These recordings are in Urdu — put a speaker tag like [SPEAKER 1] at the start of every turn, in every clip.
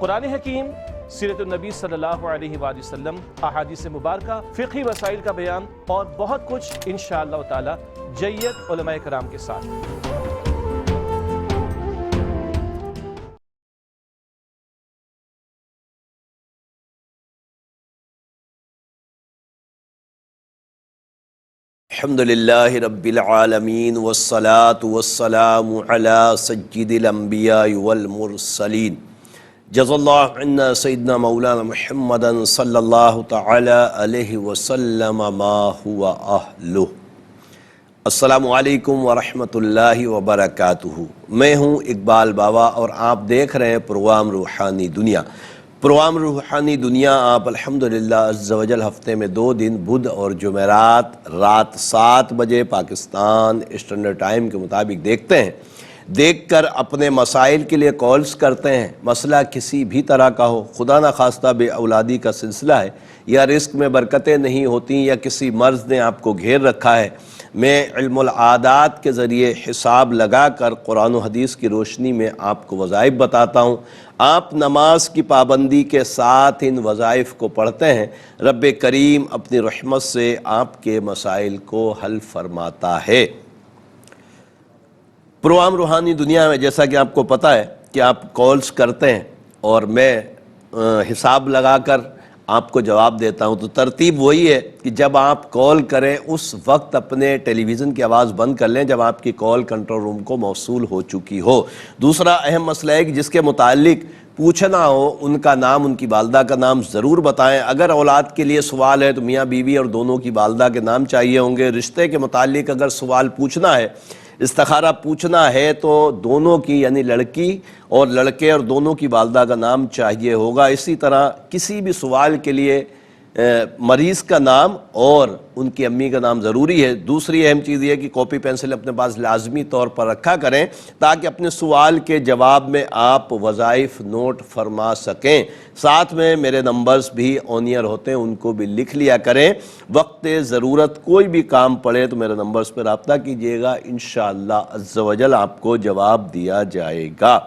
[SPEAKER 1] قرآن حکیم، سیرت النبی صلی اللہ علیہ وآلہ وسلم، احادیث مبارکہ، فقہی مسائل کا بیان اور بہت کچھ انشاءاللہ تعالی جید علماء کرام کے ساتھ۔
[SPEAKER 2] الحمدللہ رب العالمین والصلاة والسلام علی سید الانبیاء والمرسلین، جزا اللہ عنا سیدنا مولانا محمد صلی اللہ تعالی علیہ وسلم ما ہوا اہلہ۔ السلام علیکم ورحمۃ اللہ وبرکاتہ۔ میں ہوں اقبال بابا اور آپ دیکھ رہے ہیں پروگرام روحانی دنیا۔ پروگرام روحانی دنیا آپ الحمدللہ عز و جل ہفتے میں 2 دن بدھ اور جمعرات رات 7 بجے پاکستان اسٹینڈرڈ ٹائم کے مطابق دیکھتے ہیں۔ دیکھ کر اپنے مسائل کے لیے کالز کرتے ہیں۔ مسئلہ کسی بھی طرح کا ہو، خدا نخواستہ بے اولادی کا سلسلہ ہے، یا رزق میں برکتیں نہیں ہوتی، یا کسی مرض نے آپ کو گھیر رکھا ہے، میں علم العادات کے ذریعے حساب لگا کر قرآن و حدیث کی روشنی میں آپ کو وظائف بتاتا ہوں۔ آپ نماز کی پابندی کے ساتھ ان وظائف کو پڑھتے ہیں، رب کریم اپنی رحمت سے آپ کے مسائل کو حل فرماتا ہے۔ پروگرام روحانی دنیا میں جیسا کہ آپ کو پتہ ہے کہ آپ کالز کرتے ہیں اور میں حساب لگا کر آپ کو جواب دیتا ہوں، تو ترتیب وہی ہے کہ جب آپ کال کریں اس وقت اپنے ٹیلی ویژن کی آواز بند کر لیں جب آپ کی کال کنٹرول روم کو موصول ہو چکی ہو۔ دوسرا اہم مسئلہ ہے کہ جس کے متعلق پوچھنا ہو ان کا نام، ان کی والدہ کا نام ضرور بتائیں۔ اگر اولاد کے لیے سوال ہے تو میاں بیوی اور دونوں کی والدہ کے نام چاہیے ہوں گے۔ رشتے کے متعلق اگر سوال پوچھنا ہے، استخارہ پوچھنا ہے، تو دونوں کی یعنی لڑکی اور لڑکے اور دونوں کی والدہ کا نام چاہیے ہوگا۔ اسی طرح کسی بھی سوال کے لیے مریض کا نام اور ان کی امی کا نام ضروری ہے۔ دوسری اہم چیز یہ کہ کاپی پینسل اپنے پاس لازمی طور پر رکھا کریں تاکہ اپنے سوال کے جواب میں آپ وظائف نوٹ فرما سکیں۔ ساتھ میں میرے نمبرز بھی آن ایئر ہوتے ہیں، ان کو بھی لکھ لیا کریں۔ وقت ضرورت کوئی بھی کام پڑے تو میرے نمبرز پہ رابطہ کیجیے گا، انشاءاللہ عز و جل آپ کو جواب دیا جائے گا۔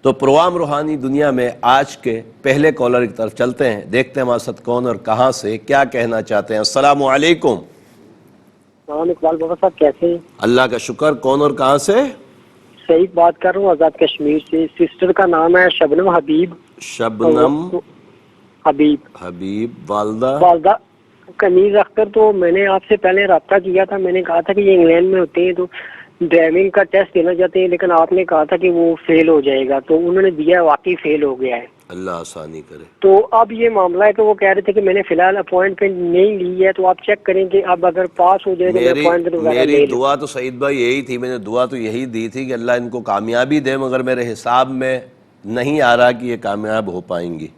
[SPEAKER 2] تو پروگرام روحانی دنیا میں آج کے پہلے کالر کی طرف چلتے ہیں، دیکھتے ہیں ہمارے ساتھ کون اور کہاں سے کیا کہنا چاہتے ہیں۔ السلام علیکم۔
[SPEAKER 3] السلام اقبال بابا صاحب، کیسے ہیں؟
[SPEAKER 2] اللہ کا شکر۔ کون اور کہاں سے؟
[SPEAKER 3] صحیح بات کر رہا ہوں، آزاد کشمیر سے۔ سسٹر کا نام ہے شبنم حبیب۔
[SPEAKER 2] شبنم حبیب۔
[SPEAKER 3] والدہ کنیز اختر۔ تو میں نے آپ سے پہلے رابطہ کیا تھا، میں نے کہا تھا کہ یہ انگلینڈ میں ہوتے ہیں تو ڈرائیونگ کا ٹیسٹ دینا چاہتے ہیں، لیکن آپ نے کہا تھا کہ وہ فیل ہو جائے گا، تو انہوں نے دیا، واقعی فیل ہو گیا ہے۔
[SPEAKER 2] اللہ آسانی کرے۔
[SPEAKER 3] تو اب یہ معاملہ ہے کہ وہ کہہ رہے تھے کہ میں نے فی الحال اپوائنٹمنٹ نہیں لی ہے، تو آپ چیک کریں کہ اب اگر پاس ہو جائے تو میں اپوائنٹمنٹ وغیرہ لے
[SPEAKER 2] میری
[SPEAKER 3] لوں۔
[SPEAKER 2] دعا تو سعید بھائی یہی تھی، میں نے دعا تو یہی دی تھی کہ اللہ ان کو کامیابی دے، مگر میرے حساب میں نہیں آ رہا کہ یہ کامیاب ہو پائیں گی۔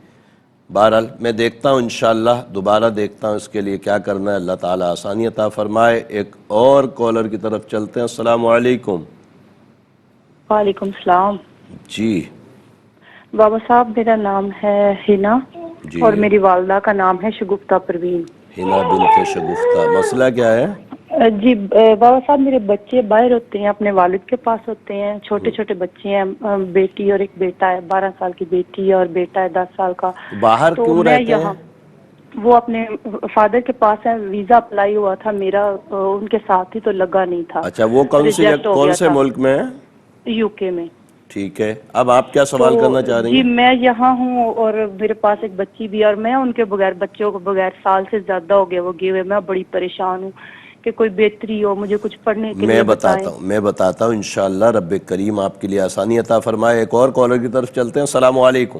[SPEAKER 2] بہرحال میں دیکھتا ہوں، انشاءاللہ دوبارہ دیکھتا ہوں اس کے لیے کیا کرنا ہے، اللہ تعالیٰ آسانی عطا فرمائے۔ ایک اور کالر کی طرف چلتے ہیں۔ السلام علیکم۔
[SPEAKER 4] وعلیکم السلام۔
[SPEAKER 2] جی
[SPEAKER 4] بابا صاحب، میرا نام ہے ہنا
[SPEAKER 2] جی،
[SPEAKER 4] اور میری والدہ کا نام ہے شگفتہ پروین۔
[SPEAKER 2] ہنا بنت شگفتہ۔ مسئلہ کیا ہے؟
[SPEAKER 4] جی بابا صاحب، میرے بچے باہر ہوتے ہیں، اپنے والد کے پاس ہوتے ہیں، چھوٹے چھوٹے بچے ہیں، بیٹی اور ایک بیٹا ہے، 12 سال کی بیٹی اور بیٹا ہے 10 سال کا۔
[SPEAKER 2] باہر
[SPEAKER 4] تو
[SPEAKER 2] کیوں
[SPEAKER 4] میں
[SPEAKER 2] رہتے ہیں؟
[SPEAKER 4] یہاں وہ اپنے فادر کے پاس ہے، ویزا اپلائی ہوا تھا میرا، ان کے ساتھ ہی تو لگا نہیں تھا۔
[SPEAKER 2] اچھا، وہ کون سے ملک میں ہے؟
[SPEAKER 4] یو کے میں۔
[SPEAKER 2] ٹھیک ہے، اب آپ کیا سوال کرنا چاہ رہی
[SPEAKER 4] جی
[SPEAKER 2] ہیں؟
[SPEAKER 4] میں یہاں ہوں اور میرے پاس ایک بچی بھی ہے، اور میں ان کے بغیر، بچوں کو بغیر سال سے زیادہ ہو گیا وہ گئے ہوئے، میں بڑی پریشان ہوں کہ کوئی بہتری ہو، مجھے کچھ پڑھنے کے لیے بتائیں۔
[SPEAKER 2] میں بتاتا ہوں انشاءاللہ رب کریم آپ کے لیے آسانی عطا فرمائے۔ ایک اور کالر کی طرف چلتے ہیں۔ السلام علیکم۔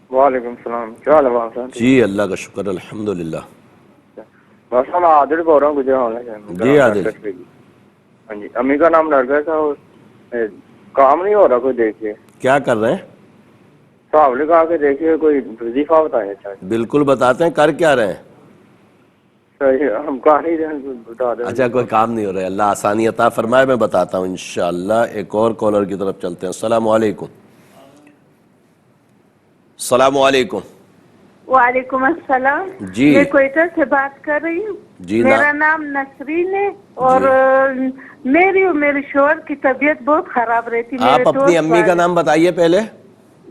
[SPEAKER 5] وعلیکم السلام، کیا حال ہے بابا صاحب؟
[SPEAKER 2] جی اللہ کا شکر، الحمدللہ۔
[SPEAKER 5] بس میں عادل بول رہا ہوں گجرات سے۔
[SPEAKER 2] جی عادل۔
[SPEAKER 5] ہاں جی، امی کا نام لڑکا تھا، کام نہیں ہو رہا، کوئی دیکھیے۔
[SPEAKER 2] کیا کر رہے ہیں؟
[SPEAKER 5] صاحب لکھا کے دیکھیے، کوئی وظیفہ بتائیں۔ اچھا
[SPEAKER 2] بالکل بتاتے ہیں، کر کیا رہے ہیں؟
[SPEAKER 5] صحیح، ہم کہاں نہیں رہے، بتا دیں۔
[SPEAKER 2] اچھا کوئی کام نہیں ہو رہا ہے، اللہ آسانی عطا فرمائے، میں بتاتا ہوں انشاءاللہ۔ ایک اور کالر کی طرف چلتے ہیں۔ السلام علیکم۔ السلام علیکم۔
[SPEAKER 6] وعلیکم السلام۔
[SPEAKER 2] جی
[SPEAKER 6] میں کوئٹہ سے بات کر رہی ہوں۔
[SPEAKER 2] جی
[SPEAKER 6] میرا نام نسرین ہے، اور میری اور میرے شوہر کی طبیعت بہت خراب رہتی۔
[SPEAKER 2] آپ اپنی امی کا نام بتائیے پہلے۔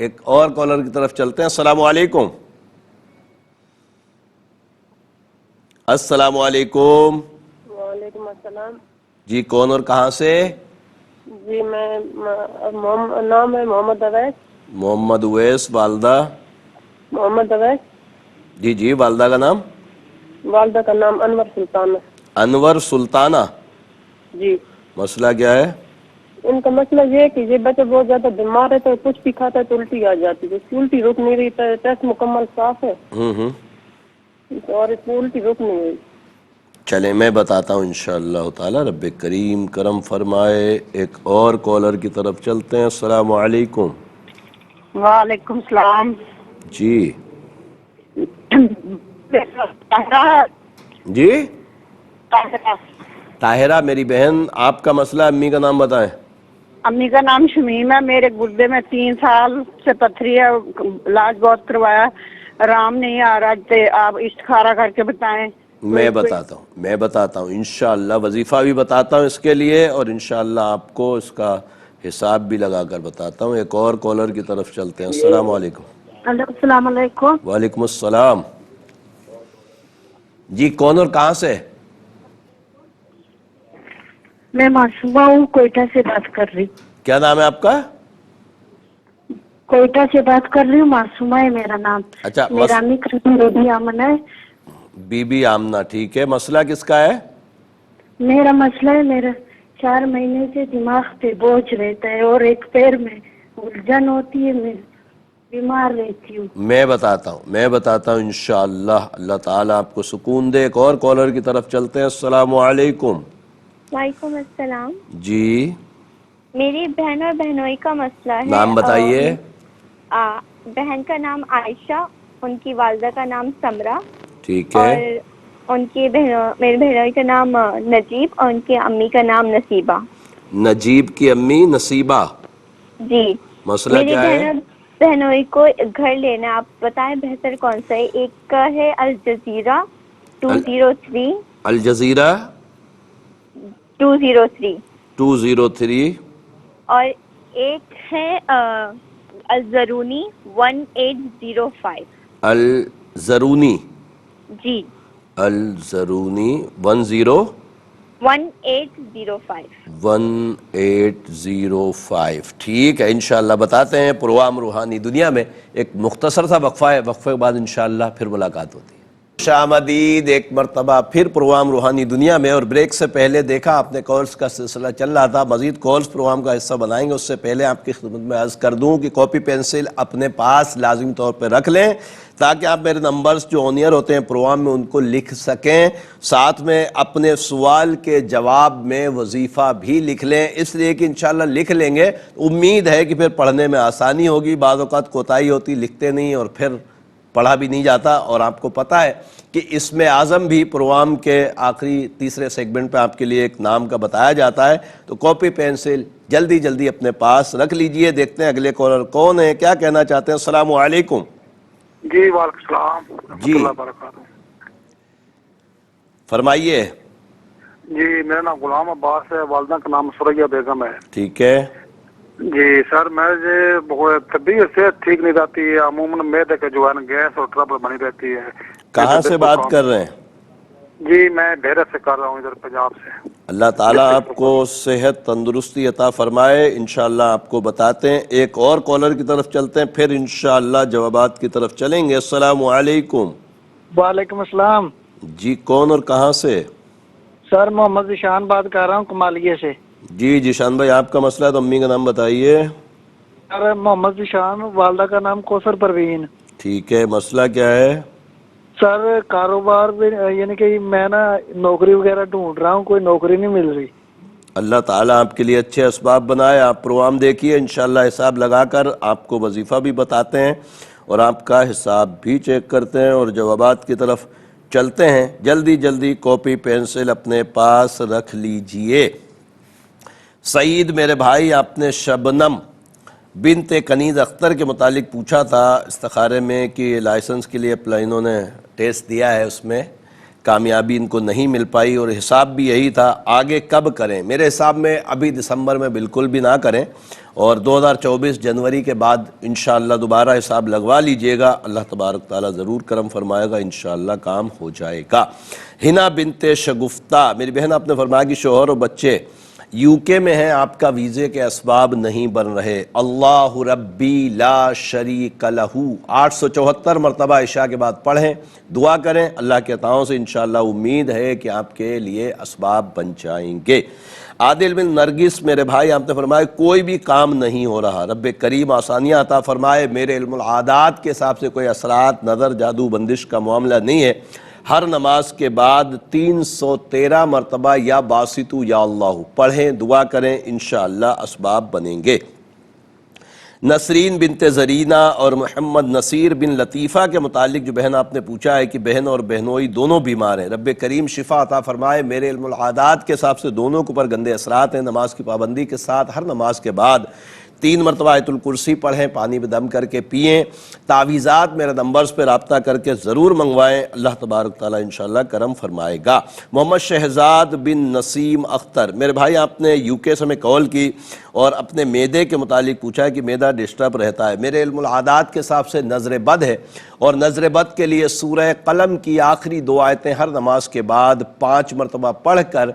[SPEAKER 2] ایک اور کالر کی طرف چلتے ہیں. السلام علیکم. السلام علیکم.
[SPEAKER 7] وعلیکم السلام.
[SPEAKER 2] جی کون اور کہاں سے؟
[SPEAKER 7] جی میں نام ہے محمد اویس.
[SPEAKER 2] محمد اویس. والدہ؟
[SPEAKER 7] محمد اویس.
[SPEAKER 2] جی جی والدہ کا نام؟
[SPEAKER 7] والدہ کا نام انور سلطانہ.
[SPEAKER 2] انور سلطانہ.
[SPEAKER 7] جی.
[SPEAKER 2] مسئلہ کیا ہے؟
[SPEAKER 7] ان کا مسئلہ یہ ہے کہ یہ بچہ بہت زیادہ بیمار ہے تو کچھ بھی کھاتا ہے تو الٹی آ جاتی ہے. الٹی رک نہیں رہی. ٹیسٹ مکمل صاف ہے اور اس میں الٹی رک نہیں رہی.
[SPEAKER 2] چلیں میں بتاتا ہوں انشاءاللہ تعالی. رب کریم کرم فرمائے. ایک اور کالر کی طرف چلتے ہیں. السلام علیکم.
[SPEAKER 6] وعلیکم السلام.
[SPEAKER 2] جی جی طاہرہ میری بہن، آپ کا مسئلہ امی کا نام بتائیں.
[SPEAKER 6] امی کا نام شمیم ہے. میرے گردے میں 3 سال سے پتھری ہے. علاج بہت کروایا، آرام نہیں آ رہا. آپ استخارہ کر کے بتائیں.
[SPEAKER 2] میں بتاتا ہوں انشاءاللہ. وظیفہ بھی بتاتا ہوں اس کے لیے اور انشاءاللہ آپ کو اس کا حساب بھی لگا کر بتاتا ہوں. ایک اور کالر کی طرف چلتے ہیں. السلام علیکم.
[SPEAKER 7] السلام علیکم.
[SPEAKER 2] وعلیکم السلام. جی کون اور کہاں سے؟
[SPEAKER 7] میں معصومہ ہوں، کوئٹہ سے بات کر رہی.
[SPEAKER 2] کیا نام ہے آپ کا؟
[SPEAKER 7] کوئٹہ سے بات کر رہی ہوں. معصومہ ہے میرا نام.
[SPEAKER 2] اچھا
[SPEAKER 7] میرا امی کا نام بی آمنہ ہے.
[SPEAKER 2] بی بی آمنہ. ٹھیک ہے. مسئلہ کس کا ہے؟
[SPEAKER 7] میرا مسئلہ ہے، میرا 4 مہینے سے دماغ پہ بوجھ رہتا ہے اور ایک پیر میں الجھن ہوتی ہے. میں بیمار رہتی ہوں.
[SPEAKER 2] میں بتاتا ہوں انشاءاللہ. اللہ تعالیٰ آپ کو سکون دے. ایک اور کالر کی طرف چلتے ہیں. السلام علیکم.
[SPEAKER 8] وعلیکم السلام.
[SPEAKER 2] جی
[SPEAKER 8] میری بہن اور بہنوئی کا مسئلہ ہے.
[SPEAKER 2] نام بتائیے.
[SPEAKER 8] بہن کا نام عائشہ، ان کی والدہ کا نام سمرہ.
[SPEAKER 2] ٹھیک ہے.
[SPEAKER 8] اور ان کی میری بہنوئی کا نام نجیب اور ان کی امی کا نام نصیبہ.
[SPEAKER 2] نجیب کی امی نصیبہ.
[SPEAKER 8] جی.
[SPEAKER 2] مسئلہ کیا ہے؟
[SPEAKER 8] بہنوئی کو گھر لینا، آپ بتائیں بہتر کون سا ہے. ایک کا ہے الجزیرہ 203.
[SPEAKER 2] الجزیرہ
[SPEAKER 8] 203 اور ایک ہے الزرونی 1805.
[SPEAKER 2] الزرونی.
[SPEAKER 8] جی.
[SPEAKER 2] الزرونی 1805. ٹھیک ہے انشاءاللہ بتاتے ہیں. پروگرام روحانی دنیا میں ایک مختصر سا وقفہ ہے. وقفے کے بعد انشاءاللہ پھر ملاقات ہوتی ہے. خوش آمدید ایک مرتبہ پھر پروگرام روحانی دنیا میں. اور بریک سے پہلے دیکھا آپ نے کالز کا سلسلہ چل رہا تھا. مزید کالز پروگرام کا حصہ بنائیں گے. اس سے پہلے آپ کی خدمت میں عرض کر دوں کہ کاپی پینسل اپنے پاس لازمی طور پہ رکھ لیں تاکہ آپ میرے نمبرز جو آن ایئر ہوتے ہیں پروگرام میں ان کو لکھ سکیں. ساتھ میں اپنے سوال کے جواب میں وظیفہ بھی لکھ لیں. اس لیے کہ انشاءاللہ لکھ لیں گے امید ہے کہ پھر پڑھنے میں آسانی ہوگی. بعض اوقات کوتاہی ہوتی، لکھتے نہیں اور پھر پڑھا بھی نہیں جاتا. اور آپ کو پتہ ہے کہ اسم اعظم بھی پروگرام کے آخری تیسرے سیگمنٹ پہ آپ کے لیے ایک نام کا بتایا جاتا ہے. تو کاپی پینسل جلدی اپنے پاس رکھ لیجئے. دیکھتے ہیں اگلے کالر کون ہے، کیا کہنا چاہتے ہیں. السلام علیکم.
[SPEAKER 9] جی وعلیکم السلام ورحمۃ اللہ وبرکاتہ.
[SPEAKER 2] فرمائیے.
[SPEAKER 9] جی میرا نام غلام عباس ہے. والدہ کا نام سریا بیگم ہے.
[SPEAKER 2] ٹھیک ہے.
[SPEAKER 9] جی سر میں طبیعت صحت ٹھیک نہیں رہتی ہے. عموماً معدے کے جو ہے نا گیس اور ٹربل بنی رہتی ہے.
[SPEAKER 2] کہاں سے بات کر رہے ہیں؟
[SPEAKER 9] جی میں بھیرت سے کر رہا ہوں، ادھر پنجاب سے.
[SPEAKER 2] اللہ تعالیٰ آپ کو صحت تندرستی عطا فرمائے. انشاءاللہ آپ کو بتاتے ہیں. ایک اور کالر کی طرف چلتے ہیں پھر انشاءاللہ جوابات کی طرف چلیں گے. السلام علیکم.
[SPEAKER 10] وعلیکم السلام.
[SPEAKER 2] جی کون اور کہاں سے؟
[SPEAKER 10] سر محمد ذیشان بات کر رہا ہوں کمالیے سے.
[SPEAKER 2] جی ذیشان بھائی آپ کا مسئلہ ہے تو امی کا نام بتائیے.
[SPEAKER 10] سر محمد ذیشان، والدہ کا نام کوثر پروین.
[SPEAKER 2] ٹھیک ہے. مسئلہ کیا ہے؟
[SPEAKER 10] سر کاروبار یعنی کہ میں نا نوکری وغیرہ ڈھونڈ رہا ہوں، کوئی نوکری نہیں مل رہی.
[SPEAKER 2] اللہ تعالیٰ آپ کے لیے اچھے اسباب بنائے. آپ پروگرام دیکھیے انشاءاللہ حساب لگا کر آپ کو وظیفہ بھی بتاتے ہیں اور آپ کا حساب بھی چیک کرتے ہیں اور جوابات کی طرف چلتے ہیں. جلدی کاپی پینسل اپنے پاس رکھ لیجئے. سعید میرے بھائی، آپ نے شبنم بنت کنیز اختر کے متعلق پوچھا تھا استخارے میں کہ لائسنس کے لیے انہوں نے ٹیسٹ دیا ہے، اس میں کامیابی ان کو نہیں مل پائی اور حساب بھی یہی تھا آگے کب کریں. میرے حساب میں ابھی دسمبر میں بالکل بھی نہ کریں اور 2024 جنوری کے بعد انشاءاللہ دوبارہ حساب لگوا لیجئے گا. اللہ تبارک تعالیٰ ضرور کرم فرمائے گا، انشاءاللہ کام ہو جائے گا. ہنا بنت شگفتہ، میری بہن آپ نے فرمایا کہ شوہر اور بچے UK میں ہیں، آپ کا ویزے کے اسباب نہیں بن رہے. اللہ ربی لا شریک لہ 874 مرتبہ عشاء کے بعد پڑھیں، دعا کریں. اللہ کے عطاؤں سے انشاءاللہ امید ہے کہ آپ کے لیے اسباب بن جائیں گے. عادل بن نرگس، میرے بھائی آپ نے فرمایا کوئی بھی کام نہیں ہو رہا، رب کریم آسانیاں عطا فرمائے. میرے علم العادات کے حساب سے کوئی اثرات، نظر، جادو، بندش کا معاملہ نہیں ہے. ہر نماز کے بعد 313 مرتبہ یا باسطو یا اللہ پڑھیں، دعا کریں، انشاءاللہ اسباب بنیں گے. نسرین بنت زرینہ اور محمد نصیر بن لطیفہ کے متعلق جو بہن آپ نے پوچھا ہے کہ بہن اور بہنوئی دونوں بیمار ہیں، رب کریم شفا عطا فرمائے. میرے علم العادات کے حساب سے دونوں کے اوپر گندے اثرات ہیں. نماز کی پابندی کے ساتھ ہر نماز کے بعد 3 مرتبہ آیت الکرسی پڑھیں، پانی میں دم کر کے پئیں. تعویذات میرے نمبرز پہ رابطہ کر کے ضرور منگوائیں، اللہ تبارک تعالیٰ انشاءاللہ کرم فرمائے گا. محمد شہزاد بن نسیم اختر، میرے بھائی آپ نے UK سے میں کال کی اور اپنے معدے کے متعلق پوچھا ہے کہ معدہ ڈسٹرب رہتا ہے. میرے علم العادات کے حساب سے نظر بد ہے اور نظر بد کے لیے سورہ قلم کی آخری 2 آیتیں ہر نماز کے بعد 5 مرتبہ پڑھ کر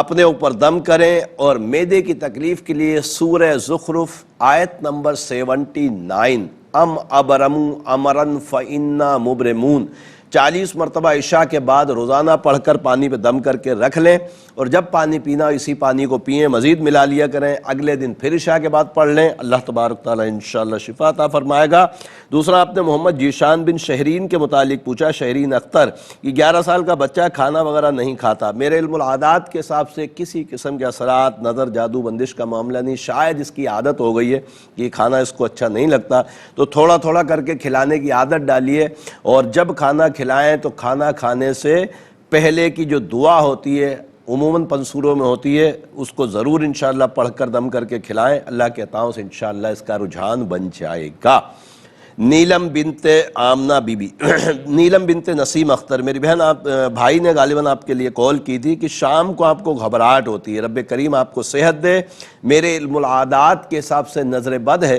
[SPEAKER 2] اپنے اوپر دم کریں. اور معدے کی تکلیف کے لیے سورہ زخرف آیت نمبر 79 ام ابرمو امرن فإنا مبرمون 40 مرتبہ عشاء کے بعد روزانہ پڑھ کر پانی پہ دم کر کے رکھ لیں اور جب پانی پینا اسی پانی کو پئیں، مزید ملا لیا کریں. اگلے دن پھر عشاء کے بعد پڑھ لیں، اللہ تبارک تعالیٰ انشاءاللہ شفا عطا فرمائے گا. دوسرا آپ نے محمد جیشان بن شہرین کے متعلق پوچھا، شہرین اختر، یہ 11 سال کا بچہ کھانا وغیرہ نہیں کھاتا. میرے علم العادات کے حساب سے کسی قسم کے اثرات، نظر، جادو، بندش کا معاملہ نہیں. شاید اس کی عادت ہو گئی ہے کہ کھانا اس کو اچھا نہیں لگتا، تو تھوڑا تھوڑا کر کے کھلانے کی عادت ڈالیے. اور جب کھانا کھلائیں تو کھانا کھانے سے پہلے کی جو دعا ہوتی ہے عموماً پنسوروں میں ہوتی ہے، اس کو ضرور انشاءاللہ پڑھ کر دم کر کے کھلائیں. اللہ کے عطاؤں سے انشاءاللہ اس کا رجحان بن جائے گا. نیلم بنت آمنہ بی بی نیلم بنت نسیم اختر، میری بہن آپ بھائی نے غالباً آپ کے لیے کال کی تھی کہ شام کو آپ کو گھبراہٹ ہوتی ہے، رب کریم آپ کو صحت دے. میرے علم العادات کے حساب سے نظر بد ہے.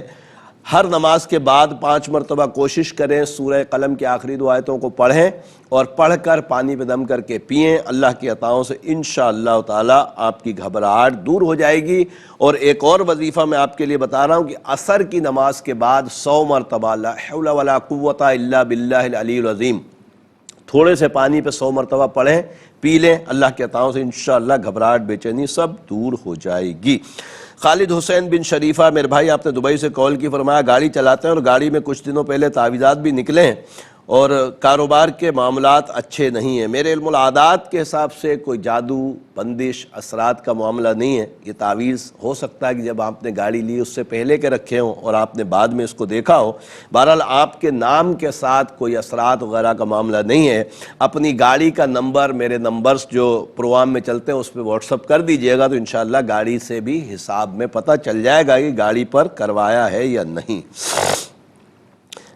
[SPEAKER 2] ہر نماز کے بعد 5 مرتبہ کوشش کریں سورہ قلم کی آخری 2 آیتوں کو پڑھیں اور پڑھ کر پانی پہ دم کر کے پئیں. اللہ کی عطاؤں سے انشاءاللہ تعالیٰ آپ کی گھبراہٹ دور ہو جائے گی. اور ایک اور وظیفہ میں آپ کے لیے بتا رہا ہوں کہ عصر کی نماز کے بعد 100 مرتبہ لا حول ولا قوت الا باللہ العلی العظیم تھوڑے سے پانی پہ 100 مرتبہ پڑھیں، پی لیں. اللہ کے عطاؤں سے انشاءاللہ گھبراہٹ، بے چینی سب دور ہو جائے گی. خالد حسین بن شریفہ، میرے بھائی آپ نے دبئی سے کال کی، فرمایا گاڑی چلاتے ہیں اور گاڑی میں کچھ دنوں پہلے تعویذات بھی نکلے ہیں اور کاروبار کے معاملات اچھے نہیں ہیں. میرے علم العادات کے حساب سے کوئی جادو، بندش، اثرات کا معاملہ نہیں ہے. یہ تعویذ ہو سکتا ہے کہ جب آپ نے گاڑی لی اس سے پہلے کے رکھے ہوں اور آپ نے بعد میں اس کو دیکھا ہو. بہرحال آپ کے نام کے ساتھ کوئی اثرات وغیرہ کا معاملہ نہیں ہے. اپنی گاڑی کا نمبر میرے نمبرز جو پروگرام میں چلتے ہیں اس پہ واٹس اپ کر دیجئے گا تو انشاءاللہ گاڑی سے بھی حساب میں پتہ چل جائے گا کہ گاڑی پر کروایا ہے یا نہیں.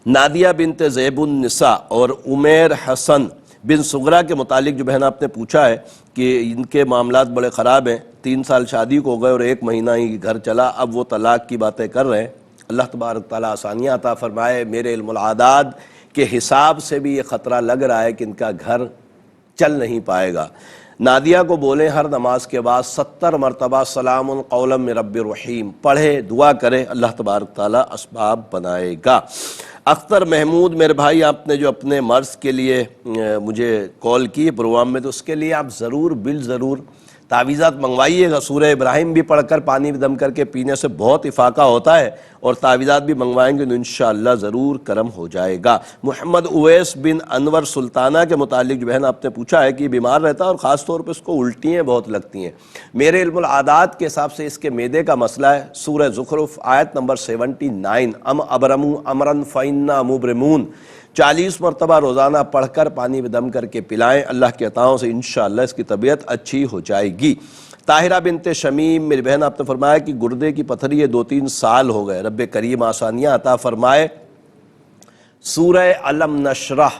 [SPEAKER 2] نادیہ بنت زیب النساء اور عمیر حسن بن سغرا کے متعلق جو بہن آپ نے پوچھا ہے کہ ان کے معاملات بڑے خراب ہیں. 3 سال شادی کو ہو گئے اور 1 مہینہ ہی گھر چلا، اب وہ طلاق کی باتیں کر رہے ہیں. اللہ تبارک تعالیٰ آسانیاں عطا فرمائے. میرے علم العادات کے حساب سے بھی یہ خطرہ لگ رہا ہے کہ ان کا گھر چل نہیں پائے گا. نادیہ کو بولیں ہر نماز کے بعد 70 مرتبہ سلام قولا من رب الرحیم پڑھے، دعا کرے، اللہ تبارک تعالیٰ اسباب بنائے گا. اختر محمود، میرے بھائی آپ نے جو اپنے مرض کے لیے مجھے کال کی پروگرام میں، تو اس کے لیے آپ ضرور تعویذات منگوائیے گا. سورہ ابراہیم بھی پڑھ کر پانی میں دم کر کے پینے سے بہت افاقہ ہوتا ہے اور تعویذات بھی منگوائیں گے تو انشاءاللہ ضرور کرم ہو جائے گا. محمد اویس بن انور سلطانہ کے متعلق جو بہن آپ نے پوچھا ہے کہ بیمار رہتا ہے اور خاص طور پہ اس کو الٹیاں بہت لگتی ہیں. میرے علم العادات کے حساب سے اس کے معدے کا مسئلہ ہے. سورہ زخرف آیت نمبر 79 ام ابرمو امرن فإنا مبرمون 40 مرتبہ روزانہ پڑھ کر پانی میں دم کر کے پلائیں. اللہ کے عطاؤں سے انشاءاللہ اس کی طبیعت اچھی ہو جائے گی. طاہرہ بنت شمیم، میری بہن آپ نے فرمایا کہ گردے کی پتھری یہ 2-3 سال ہو گئے، رب کریم آسانیاں عطا فرمائے. سورہ علم نشرح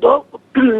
[SPEAKER 11] 2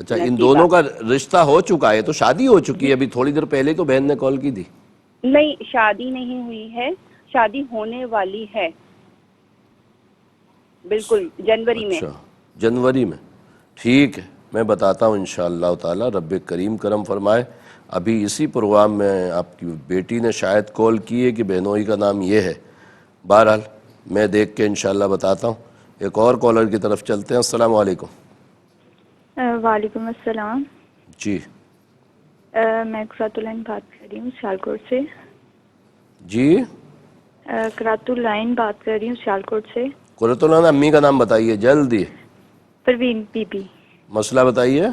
[SPEAKER 2] اچھا ان دونوں کا رشتہ ہو چکا ہے؟ تو شادی ہو چکی ہے ابھی تھوڑی دیر پہلے تو بہن نے کال کی تھی.
[SPEAKER 12] نہیں شادی نہیں ہوئی ہے, شادی ہونے والی ہے بالکل جنوری میں.
[SPEAKER 2] اچھا جنوری میں, ٹھیک ہے میں بتاتا ہوں انشاءاللہ تعالی. رب کریم کرم فرمائے. ابھی اسی پروگرام میں آپ کی بیٹی نے شاید کال کی ہے کہ بہنوئی کا نام یہ ہے. بہرحال میں دیکھ کے انشاءاللہ بتاتا ہوں. ایک اور کالر کی طرف چلتے ہیں. السلام علیکم.
[SPEAKER 4] وعلیکم السلام.
[SPEAKER 2] جی
[SPEAKER 4] میں قرۃ العین بات کر رہی ہوں سیالکوٹ سے.
[SPEAKER 2] جی
[SPEAKER 4] قرۃ العین بات کر رہی ہوں سیالکوٹ سے.
[SPEAKER 2] قرۃ العین امی کا نام بتائیے جلدی.
[SPEAKER 4] پروین بی بی.
[SPEAKER 2] مسئلہ بتائیے.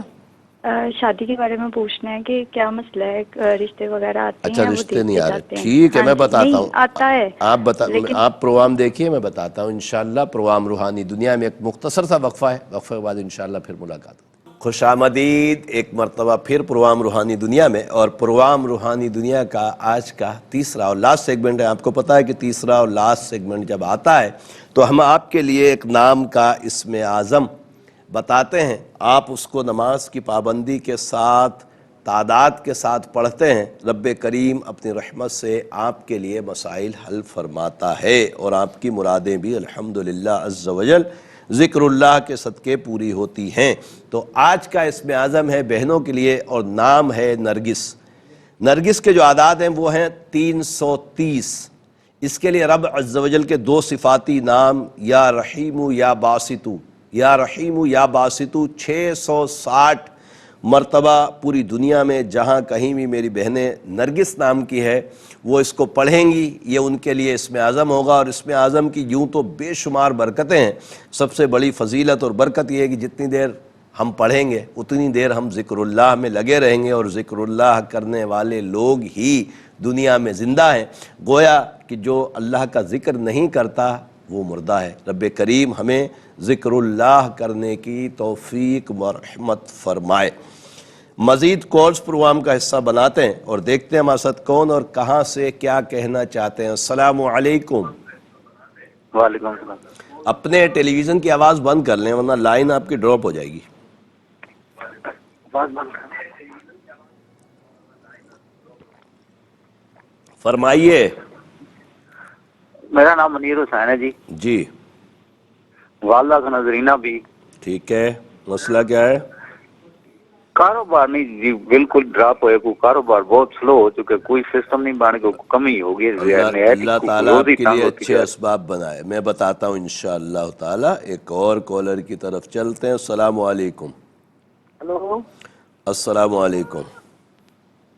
[SPEAKER 4] شادی کے بارے میں پوچھنا ہے کہ کیا مسئلہ ہے, رشتے وغیرہ آتے
[SPEAKER 2] اچھا
[SPEAKER 4] ہیں وہ
[SPEAKER 2] رشتے
[SPEAKER 4] دیکھ
[SPEAKER 2] نہیں
[SPEAKER 4] کے
[SPEAKER 2] آ
[SPEAKER 4] جاتے
[SPEAKER 2] رہے,
[SPEAKER 4] ہیں.
[SPEAKER 2] ٹھیک ہے میں بتاتا
[SPEAKER 4] نہیں
[SPEAKER 2] ہوں.
[SPEAKER 4] آتا ہے
[SPEAKER 2] آپ پروگرام دیکھیے میں بتاتا ہوں انشاءاللہ. پروگرام روحانی دنیا میں ایک مختصر سا وقفہ ہے, وقفے کے بعد انشاءاللہ پھر ملاقات ہوتی ہے. خوش آمدید ایک مرتبہ پھر پروگرام روحانی دنیا میں. اور پروگرام روحانی دنیا کا آج کا تیسرا اور لاسٹ سیگمنٹ ہے. آپ کو پتہ ہے کہ تیسرا اور لاسٹ سیگمنٹ جب آتا ہے تو ہم آپ کے لیے ایک نام کا اسم اعظم بتاتے ہیں. آپ اس کو نماز کی پابندی کے ساتھ تعداد کے ساتھ پڑھتے ہیں. رب کریم اپنی رحمت سے آپ کے لیے مسائل حل فرماتا ہے اور آپ کی مرادیں بھی الحمدللہ عز وجل ذکر اللہ کے صدقے پوری ہوتی ہیں. تو آج کا اسم اعظم ہے بہنوں کے لیے اور نام ہے نرگس. نرگس کے جو اعداد ہیں وہ ہیں 330. اس کے لیے رب عز وجل کے دو صفاتی نام یا رحیم یا باسطو, یا رحیم یا باسطو 660 مرتبہ پوری دنیا میں جہاں کہیں بھی میری بہنیں نرگس نام کی ہے وہ اس کو پڑھیں گی. یہ ان کے لیے اسم اعظم ہوگا. اور اسم اعظم کی یوں تو بے شمار برکتیں ہیں. سب سے بڑی فضیلت اور برکت یہ ہے کہ جتنی دیر ہم پڑھیں گے اتنی دیر ہم ذکر اللہ میں لگے رہیں گے, اور ذکر اللہ کرنے والے لوگ ہی دنیا میں زندہ ہیں. گویا کہ جو اللہ کا ذکر نہیں کرتا وہ مردہ ہے. رب کریم ہمیں ذکر اللہ کرنے کی توفیق و رحمت فرمائے. مزید کالز پروگرام کا حصہ بناتے ہیں اور دیکھتے ہیں ہمارے ساتھ کون اور کہاں سے کیا کہنا چاہتے ہیں. السلام علیکم.
[SPEAKER 13] وعلیکم السلام.
[SPEAKER 2] اپنے ٹیلی ویژن کی آواز بند کر لیں ورنہ لائن آپ کی ڈراپ ہو جائے گی. فرمائیے.
[SPEAKER 13] میرا نام منیر حسین ہے. جی
[SPEAKER 2] جی
[SPEAKER 13] والدہ کا نظرینہ بھی.
[SPEAKER 2] ٹھیک ہے مسئلہ کیا ہے؟
[SPEAKER 13] کاروبار نہیں جی بالکل ڈراپ ہوئے. کوئی کاروبار بہت سلو ہو چکے, کوئی سسٹم نہیں بنے, کوئی کمی ہو گئی.
[SPEAKER 2] اللہ تعالیٰ آپ کے لیے اچھے اسباب بنائے. میں بتاتا ہوں انشاءاللہ تعالیٰ. ایک اور کالر کی طرف چلتے ہیں. السلام علیکم.
[SPEAKER 14] ہلو
[SPEAKER 2] السلام علیکم.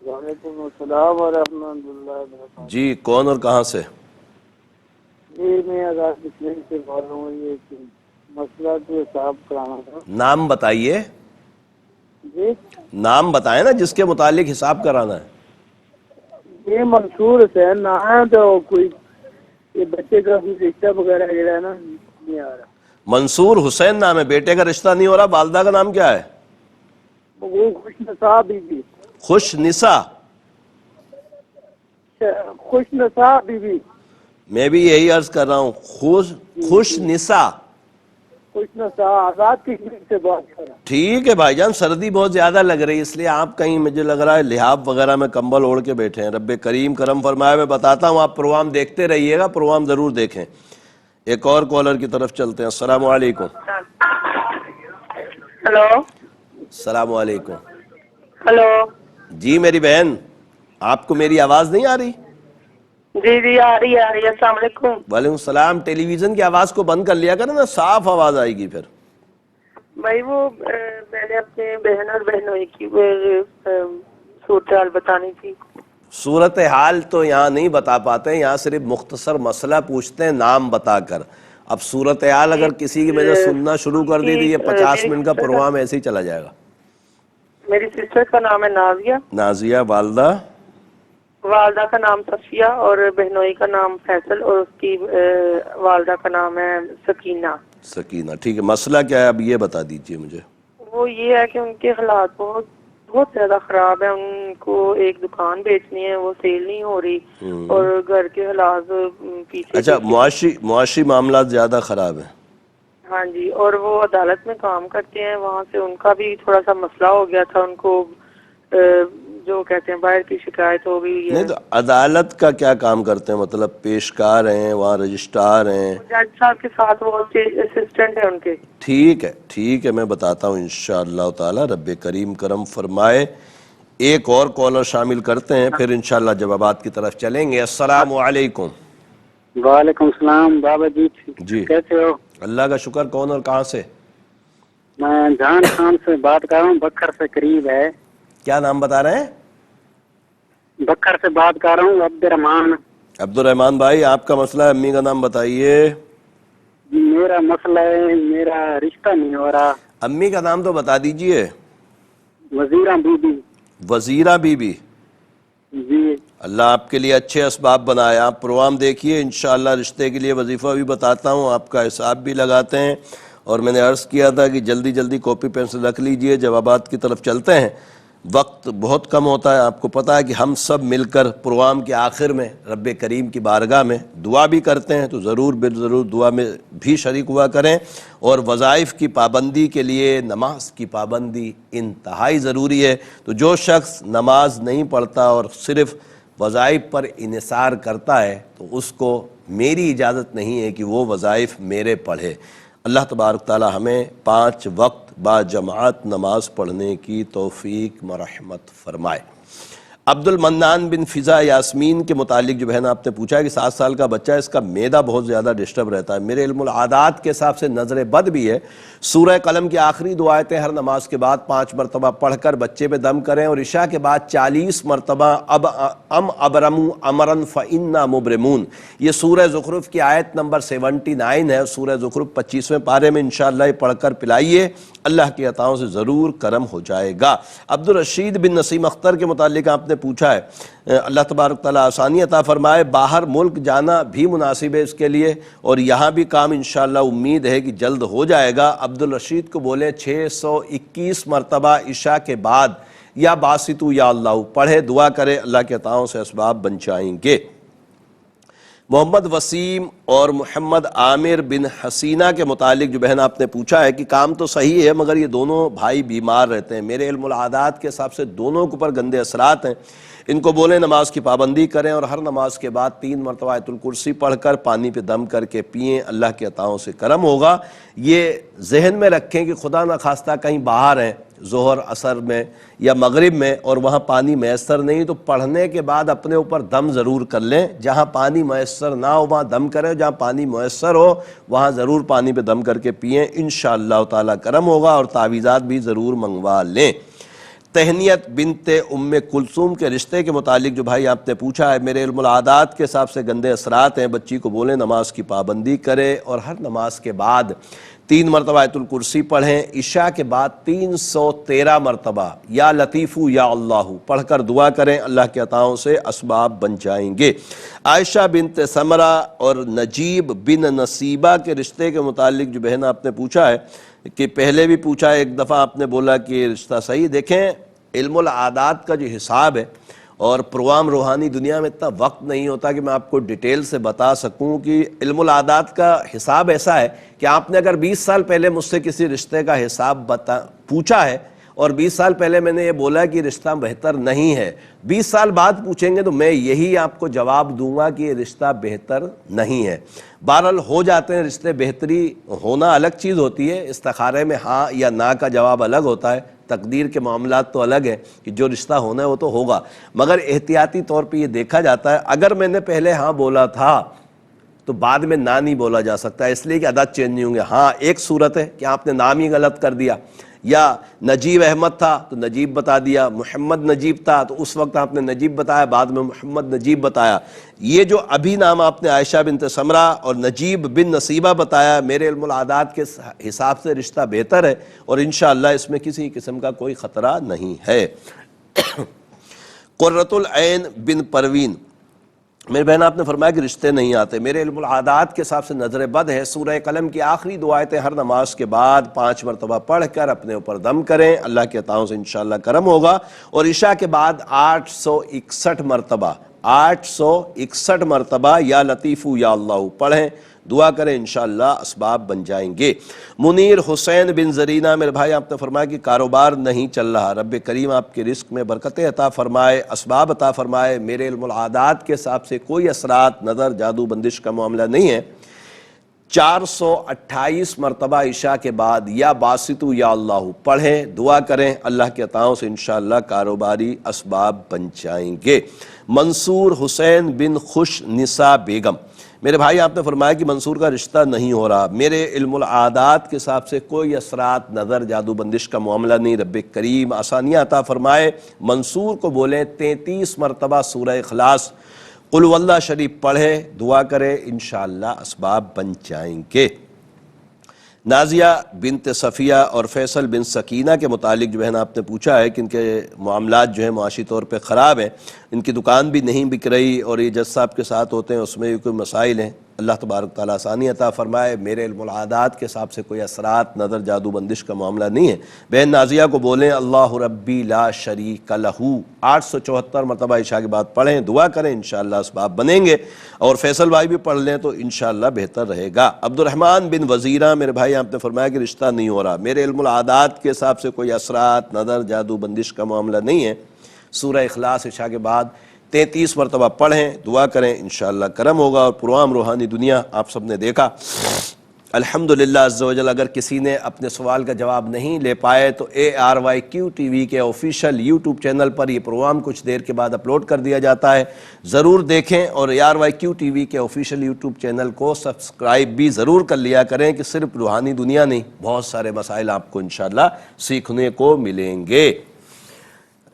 [SPEAKER 14] وعلیکم السلام ورحمۃ اللہ وبرکاتہ.
[SPEAKER 2] جی کون اور کہاں سے؟
[SPEAKER 14] جی میں آزاد کشمیر سے بول رہا ہوں. یہ مسئلہ تو حساب کرانا تھا.
[SPEAKER 2] نام بتائیے.
[SPEAKER 14] جی
[SPEAKER 2] نام بتائیں نا جس کے متعلق حساب کرانا ہے.
[SPEAKER 14] یہ منصور حسین نام ہے. تو کوئی یہ بچے کا رشتہ وغیرہ جو ہے نا نہیں آ رہا.
[SPEAKER 2] منصور حسین نام ہے, بیٹے کا رشتہ نہیں ہو رہا. والدہ کا نام کیا ہے؟
[SPEAKER 14] وہ خوش نسا بی بی.
[SPEAKER 2] خوش نسا.
[SPEAKER 14] خوش نسا بی بی.
[SPEAKER 2] میں بھی یہی عرض کر رہا ہوں. خوش نسا.
[SPEAKER 14] خوش نسا آزاد کشمیر سے بات کر رہا ہوں.
[SPEAKER 2] ٹھیک ہے بھائی جان. سردی بہت زیادہ لگ رہی ہے اس لیے آپ کہیں مجھے لگ رہا ہے لحاف وغیرہ میں کمبل اوڑھ کے بیٹھے ہیں. رب کریم کرم فرمائے. میں بتاتا ہوں آپ پروگرام دیکھتے رہیے گا, پروگرام ضرور دیکھیں. ایک اور کالر کی طرف چلتے ہیں. السلام علیکم.
[SPEAKER 7] ہلو
[SPEAKER 2] السلام علیکم.
[SPEAKER 7] ہلو.
[SPEAKER 2] جی میری بہن آپ کو میری آواز نہیں آ رہی؟
[SPEAKER 7] جی جی آ رہی ہے. السلام علیکم.
[SPEAKER 2] وعلیکم السلام. ٹیلی ویژن کی آواز کو بند کر لیا کریں نا, صاف آواز آئے گی. پھر
[SPEAKER 7] بھائی وہ میں نے اپنے بہن اور بہنوئی کی صورتحال بتانی تھی.
[SPEAKER 2] صورتحال تو یہاں نہیں بتا پاتے, یہاں صرف مختصر مسئلہ پوچھتے ہیں نام بتا کر. اب صورتحال اگر کسی کی میں نے سننا شروع کر دی تو یہ 50 منٹ کا پروگرام ایسے ہی چلا جائے گا.
[SPEAKER 7] میری سسٹر کا نام ہے نازیہ.
[SPEAKER 2] نازیہ.
[SPEAKER 7] والدہ کا نام صفیہ اور بہنوئی کا نام فیصل اور اس کی والدہ کا نام ہے سکینہ.
[SPEAKER 2] سکینہ. ٹھیک ہے مسئلہ کیا ہے اب یہ بتا دیجئے مجھے.
[SPEAKER 7] وہ یہ ہے کہ ان کے حالات بہت زیادہ خراب ہیں. ان کو ایک دکان بیچنی ہے, وہ سیل نہیں ہو رہی, اور گھر کے حالات پیچھے.
[SPEAKER 2] اچھا معاشی معاملات زیادہ خراب ہیں.
[SPEAKER 15] ہاں جی، اور وہ عدالت میں کام کرتے ہیں، وہاں سے ان کا بھی تھوڑا سا مسئلہ ہو گیا تھا، ان کو جو کہتے ہیں باہر کی شکایت ہو گئی ہے۔
[SPEAKER 2] نہیں تو عدالت کا کیا کام کرتے ہیں؟ مطلب پیشکار ہیں، وہاں رجسٹرار ہیں؟
[SPEAKER 15] جج صاحب کے ساتھ وہ اسسٹنٹ ہے ان کے۔
[SPEAKER 2] ٹھیک ہے، میں بتاتا ہوں انشاءاللہ تعالی، رب کریم کرم فرمائے۔ ایک اور کالر شامل کرتے ہیں، پھر انشاءاللہ جوابات کی طرف چلیں گے۔ السلام علیکم۔
[SPEAKER 16] وعلیکم السلام بابا جی، کیسے ہو؟
[SPEAKER 2] اللہ کا شکر۔ کون اور کہاں سے؟
[SPEAKER 16] میں جہان خان سے بات کر رہا ہوں، بکھر سے قریب ہے۔
[SPEAKER 2] کیا نام بتا رہے ہیں؟
[SPEAKER 16] بکھر سے بات کر رہا ہوں،
[SPEAKER 2] عبد الرحمان بھائی، آپ کا مسئلہ ہے، امی کا نام بتائیے۔
[SPEAKER 16] میرا مسئلہ ہے، میرا رشتہ نہیں ہو رہا۔
[SPEAKER 2] امی کا نام تو بتا دیجئے۔
[SPEAKER 16] وزیرہ بی بی۔
[SPEAKER 2] وزیرہ بی بی
[SPEAKER 16] جی۔
[SPEAKER 2] اللہ آپ کے لیے اچھے اسباب بنائے۔ آپ پروگرام دیکھیے، انشاءاللہ رشتے کے لیے وظیفہ بھی بتاتا ہوں، آپ کا حساب بھی لگاتے ہیں، اور میں نے عرض کیا تھا کہ جلدی جلدی کاپی پینسل رکھ لیجئے، جوابات کی طرف چلتے ہیں۔ وقت بہت کم ہوتا ہے، آپ کو پتہ ہے کہ ہم سب مل کر پروگرام کے آخر میں رب کریم کی بارگاہ میں دعا بھی کرتے ہیں، تو ضرور بالضرور دعا میں بھی شریک ہوا کریں۔ اور وظائف کی پابندی کے لیے نماز کی پابندی انتہائی ضروری ہے۔ تو جو شخص نماز نہیں پڑھتا اور صرف وظائف پر انحصار کرتا ہے، تو اس کو میری اجازت نہیں ہے کہ وہ وظائف میرے پڑھے۔ اللہ تبارک تعالی ہمیں 5 وقت با جماعت نماز پڑھنے کی توفیق مرحمت فرمائے۔ عبد المنان بن فضا یاسمین کے متعلق جو بہن آپ نے پوچھا ہے کہ 7 سال کا بچہ ہے، اس کا معدہ بہت زیادہ ڈسٹرب رہتا ہے، میرے علم العادات کے حساب سے نظر بد بھی ہے۔ سورہ قلم کی آخری 2 آیتیں ہر نماز کے بعد 5 مرتبہ پڑھ کر بچے پہ دم کریں، اور عشاء کے بعد 40 مرتبہ ام ابرموا امرا فانا مبرمون، یہ سورہ زخرف کی آیت نمبر 79 ہے۔ سورہ زخرف 25ویں پارے میں انشاءاللہ یہ پڑھ کر پلائیے، اللہ کی عطاؤں سے ضرور کرم ہو جائے گا۔ عبد الرشید بن نسیم اختر کے متعلق آپ نے پوچھا ہے، اللہ تبارک تعالیٰ آسانی عطا فرمائے، باہر ملک جانا بھی مناسب ہے اس کے لیے، اور یہاں بھی کام انشاءاللہ امید ہے کہ جلد ہو جائے گا۔ عبد الرشید کو بولیں 621 مرتبہ عشاء کے بعد یا باسطو یا اللہ پڑھے، دعا کرے، اللہ کے عطاؤں سے اسباب بن جائیں گے۔ محمد وسیم اور محمد عامر بن حسینہ کے متعلق جو بہن آپ نے پوچھا ہے کہ کام تو صحیح ہے مگر یہ دونوں بھائی بیمار رہتے ہیں، میرے علم العادات کے حساب سے دونوں کے اوپر گندے اثرات ہیں، ان کو بولیں نماز کی پابندی کریں، اور ہر نماز کے بعد 3 مرتبہ آیت الکرسی پڑھ کر پانی پہ دم کر کے پئیں، اللہ کے عطاؤں سے کرم ہوگا۔ یہ ذہن میں رکھیں کہ خدا نخواستہ کہیں باہر ہیں ظہر عصر میں یا مغرب میں اور وہاں پانی میسر نہیں، تو پڑھنے کے بعد اپنے اوپر دم ضرور کر لیں، جہاں پانی میسر نہ ہو وہاں دم کریں، جہاں پانی میسر ہو وہاں ضرور پانی پہ دم کر کے پئیں، انشاءاللہ تعالی کرم ہوگا، اور تعویذات بھی ضرور منگوا لیں۔ تہنیت بنت ام کلثوم کے رشتے کے متعلق جو بھائی آپ نے پوچھا ہے، میرے علم العادات کے حساب سے گندے اثرات ہیں، بچی کو بولیں نماز کی پابندی کرے، اور ہر نماز کے بعد 3 مرتبہ آیت الکرسی پڑھیں، عشاء کے بعد 313 مرتبہ یا لطیفو یا اللہ پڑھ کر دعا کریں، اللہ کے عطاؤں سے اسباب بن جائیں گے۔ عائشہ بنت سمرہ اور نجیب بن نصیبہ کے رشتے کے متعلق جو بہن آپ نے پوچھا ہے کہ پہلے بھی پوچھا ہے، ایک دفعہ آپ نے بولا کہ رشتہ صحیح، دیکھیں علم العادات کا جو حساب ہے، اور پروگرام روحانی دنیا میں اتنا وقت نہیں ہوتا کہ میں آپ کو ڈیٹیل سے بتا سکوں کہ علم العادات کا حساب ایسا ہے کہ آپ نے اگر 20 سال پہلے مجھ سے کسی رشتے کا حساب پوچھا ہے، اور 20 سال پہلے میں نے یہ بولا کہ رشتہ بہتر نہیں ہے، 20 سال بعد پوچھیں گے تو میں یہی آپ کو جواب دوں گا کہ یہ رشتہ بہتر نہیں ہے۔ بہرحال ہو جاتے ہیں رشتے، بہتری ہونا الگ چیز ہوتی ہے، استخارے میں ہاں یا نہ کا جواب الگ ہوتا ہے، تقدیر کے معاملات تو الگ ہیں کہ جو رشتہ ہونا ہے وہ تو ہوگا، مگر احتیاطی طور پہ یہ دیکھا جاتا ہے اگر میں نے پہلے ہاں بولا تھا تو بعد میں نہ نہیں بولا جا سکتا، اس لیے کہ عادت چینج نہیں ہوں گے۔ ہاں ایک صورت ہے کہ آپ نے نام ہی غلط کر دیا، یا نجیب احمد تھا تو نجیب بتا دیا، محمد نجیب تھا تو اس وقت آپ نے نجیب بتایا، بعد میں محمد نجیب بتایا۔ یہ جو ابھی نام آپ نے عائشہ بنت سمرہ اور نجیب بن نصیبہ بتایا، میرے علم العادات کے حساب سے رشتہ بہتر ہے، اور انشاءاللہ اس میں کسی قسم کا کوئی خطرہ نہیں ہے۔ قرۃ العین بن پروین، میرے بہن آپ نے فرمایا کہ رشتے نہیں آتے، میرے علم العادات کے حساب سے نظر بد ہے، سورہ قلم کی آخری 2 آیتیں ہر نماز کے بعد 5 مرتبہ پڑھ کر اپنے اوپر دم کریں، اللہ کے عطاؤں سے انشاءاللہ کرم ہوگا، اور عشاء کے بعد 861 مرتبہ یا لطیفو یا اللہ پڑھیں، دعا کریں انشاءاللہ اسباب بن جائیں گے۔ منیر حسین بن زرینہ میرے بھائی آپ نے فرمایا کہ کاروبار نہیں چل رہا، رب کریم آپ کے رزق میں برکتیں عطا فرمائے، اسباب عطا فرمائے، میرے علم العادات کے حساب سے کوئی اثرات نظر جادو بندش کا معاملہ نہیں ہے۔ 428 مرتبہ عشاء کے بعد یا باسطو یا اللہ پڑھیں، دعا کریں، اللہ کے عطاؤں سے انشاءاللہ کاروباری اسباب بن جائیں گے۔ منصور حسین بن خوش نساء بیگم میرے بھائی آپ نے فرمایا کہ منصور کا رشتہ نہیں ہو رہا، میرے علم العادات کے حساب سے کوئی اثرات نظر جادو بندش کا معاملہ نہیں، رب کریم آسانیاں عطا فرمائے۔ منصور کو بولیں 33 مرتبہ سورہ اخلاص قل واللہ شریف پڑھیں، دعا کریں، انشاءاللہ اسباب بن جائیں گے۔ نازیہ بنت صفیہ اور فیصل بن سکینہ کے متعلق جو ہے نا آپ نے پوچھا ہے کہ ان کے معاملات جو ہیں معاشی طور پہ خراب ہیں، ان کی دکان بھی نہیں بک رہی اور یہ جج صاحب کے ساتھ ہوتے ہیں، اس میں بھی کوئی مسائل ہیں، اللہ تبارک تعالیٰ آسانی عطا فرمائے۔ میرے علم العادات کے حساب سے کوئی اثرات نظر جادو بندش کا معاملہ نہیں ہے۔ بہن نازیہ کو بولیں اللہ ربی لا شریک لہ 874 مرتبہ عشاء کے بعد پڑھیں، دعا کریں، انشاءاللہ اسباب بنیں گے، اور فیصل بھائی بھی پڑھ لیں تو انشاءاللہ بہتر رہے گا۔ عبد الرحمن بن وزیرہ میرے بھائی آپ نے فرمایا کہ رشتہ نہیں ہو رہا، میرے علم العادات کے حساب سے کوئی اثرات نظر جادو بندش کا معاملہ نہیں ہے، سورہ اخلاص عشاء کے بعد 33 مرتبہ پڑھیں، دعا کریں، انشاءاللہ کرم ہوگا اور پروام روحانی دنیا آپ سب نے دیکھا۔ الحمدللہ عز و جل اگر کسی نے اپنے سوال کا جواب نہیں لے پائے تو ARYQ TV کے آفیشیل یوٹیوب چینل پر یہ پروگرام کچھ دیر کے بعد اپلوڈ کر دیا جاتا ہے، ضرور دیکھیں، اور ARYQ TV کے آفیشیل یوٹیوب چینل کو سبسکرائب بھی ضرور کر لیا کریں کہ صرف روحانی دنیا نہیں، بہت سارے مسائل آپ کو انشاءاللہ سیکھنے کو ملیں گے۔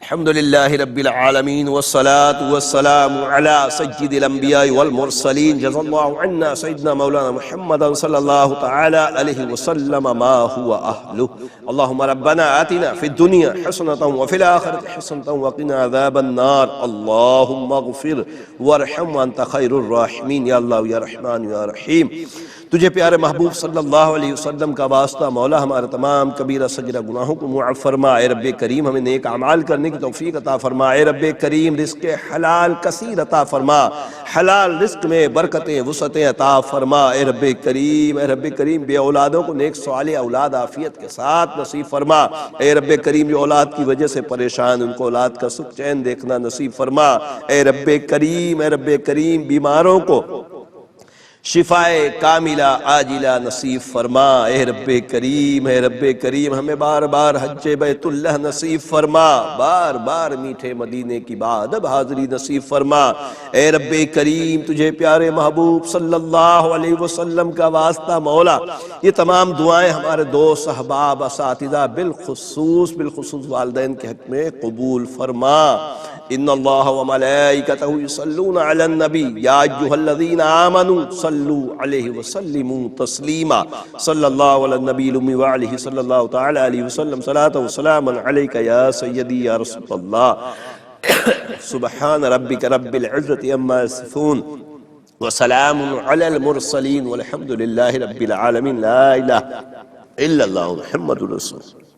[SPEAKER 2] الحمدللہ رب العالمین والصلاة والسلام على سید الانبیاء والمرسلین جزا اللہ عنا سیدنا مولانا محمد صلی اللہ تعالی علیہ وسلم ما هو اہلہ۔ اللہم ربنا آتنا فی الدنیا حسنة وفی الآخرة حسنة وقنا عذاب النار۔ اللہم اغفر وارحم وانت خیر الراحمین، یا اللہ یا رحمان یا رحیم۔ تجھے پیارے محبوب صلی اللہ علیہ وسلم کا واسطہ مولا ہمارے تمام کبیرہ صغیرہ گناہوں کو معاف فرما، اے رب کریم ہمیں نیک اعمال کرنے کی توفیق عطا فرما، اے رب کریم رزق حلال کثیر عطا فرما، حلال رزق میں برکتیں وسعتیں عطا فرما، اے رب کریم بے اولادوں کو نیک صالح اولاد عافیت کے ساتھ نصیب فرما، اے رب کریم جو اولاد کی وجہ سے پریشان ان کو اولاد کا سکھ چین دیکھنا نصیب فرما، اے رب کریم بیماروں کو شفائے کاملہ عاجلہ نصیب فرما، اے رب کریم ہمیں بار بار حج بیت اللہ نصیب فرما، بار بار میٹھے مدینے کی بادب حاضری نصیب فرما، اے رب کریم تجھے پیارے محبوب صلی اللہ علیہ وسلم کا واسطہ مولا یہ تمام دعائیں ہمارے دوست احباب اساتذہ بالخصوص والدین کے حق میں قبول فرما۔ ان اللہ وملائکتہ یصلون علی النبی یا ایھا الذین آمنوا صلوا علیہ وسلموا تسلیما۔ صلی اللہ علی النبی الامی وعلیہ صلی اللہ تعالی علیہ وسلم صلاۃ وسلاما علیک یا سیدی یا رسول اللہ۔ سبحان ربک رب العزۃ عما یصفون وسلام علی المرسلین والحمد للہ رب العالمین۔ لا الہ الا اللہ محمد رسول اللہ۔